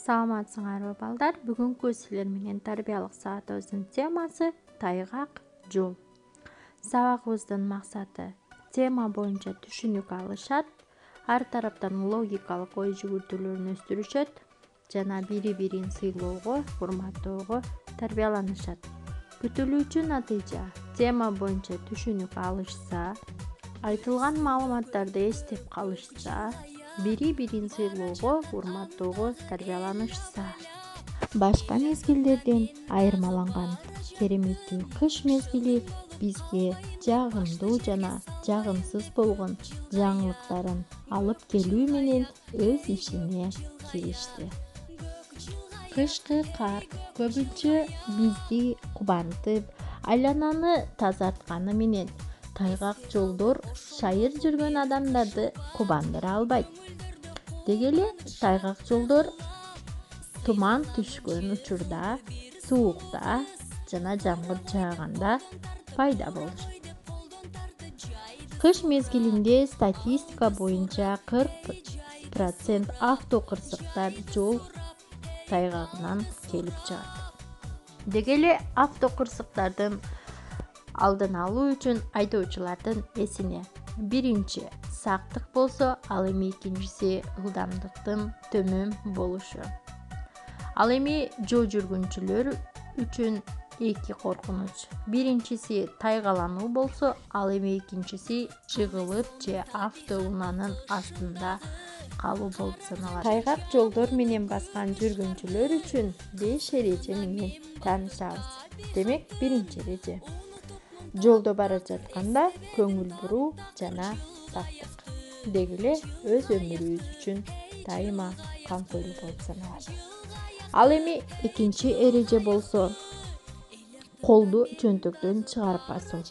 Саламатсыңарбы балдар? Бүгүнкү силер менен тарбиялык саатыбыздын темасы тайгак жол. Сабагыбыздын максаты тема боюнча түшүнүк алышат, ар тараптан логикалык ой жүгүртүүлөрүн өстүрүшөт жана бири-бирин сыйлоого, урматтоого тарбияланышат. Күтүлүүчү натыйжа тема боюнча түшүнүк алышса, айтылган маалыматтарды эстеп калышса, бири-бирин сыйлоого, урматтоого тарбияланышса. Башка мезгилдерден айырмаланган кереметтүү кыш мезгили бизге жагымдуу жана жагымсыз болгон жаңылыктарын алып келүү менен өз ишине киришти. Кышкы кар көбүнчө бизди кубантып, айлананы тазартканы менен тайгак жолдор шайыр жүргөн адамдарды кубандыра албайт. Деги эле тайгак жолдор туман түшкөн учурда, суукта жана жамгыр жааганда пайда болушат. Кыш мезгилинде статистика боюнча 40% автокырсыктар жол тайгагынан келип чыгат. Деги эле автокырсыктардын алдын алуу үчүн айдоочулардын эсине биринчи сактык болсо, ал эми экинчиси ылдамдыктын төмөн болушу. Ал эми жол жүргүнчүлөр үчүн эки коркунуч. Биринчиси тайгалануу болсо, ал эми экинчиси жыгылып же автоунаанын астында калуу болуп саналат. Тайгак жолдор менен баскан жүргүнчүлөр үчүн 5 эреже менен таанышабыз. Демек, биринчи эреже: жолдо бара жатканда көңүл буруу жана сактык. Деги эле өз өмүрүбүз үчүн дайыма камкойлук болуп саналат. Ал эми экинчи эреже болсо, колду чөнтөктөн чыгарып басуу.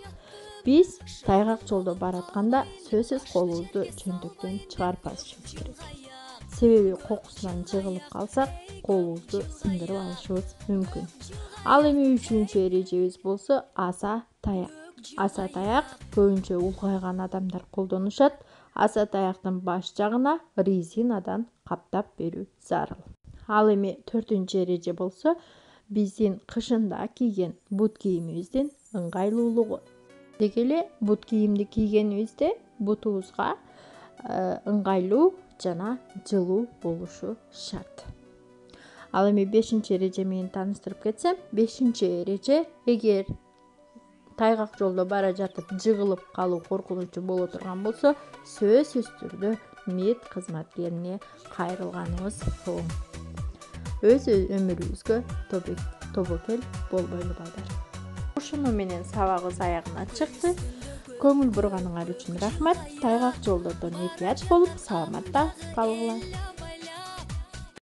Биз тайгак жолдо баратканда сөзсүз колубузду чөнтөктөн чыгарып басышыбыз керек. Себеби кокусунан жыгылып калсак, колубузду сындырып алышыбыз мүмкүн. Ал эми үчүнчү эрежебиз болсо, аса таяк. Аса таяк көбүнчө улгайган адамдар колдонушат. Аса таяктын баш жагына резинадан каптап берүү зарыл. Ал эми төртүнчү эреже болсо, биздин кышында кийген бут кийимибиздин ыңгайлуулугу. Деги эле бут кийимди кийгенибизде бутубузга ыңгайлуу жана жылуу болушу шарт. Ал эми 5 эреже менен тааныштырып кетсем, 5 эреже: эгер тайгак жолдо бара жатып жыгылып калуу коркунучу боло турган болсо, сөзсүз түрдө мед кызматкерине кайрылганыбыз оң. Өз өмүрүбүзгө тобокел болбойлу балдар. Ушуну менен сабагыбыз аягына чыкты. Көңүл бурганыңар үчүн рахмат. Тайгак жолдордон эпият болуп, саламатта калгыла.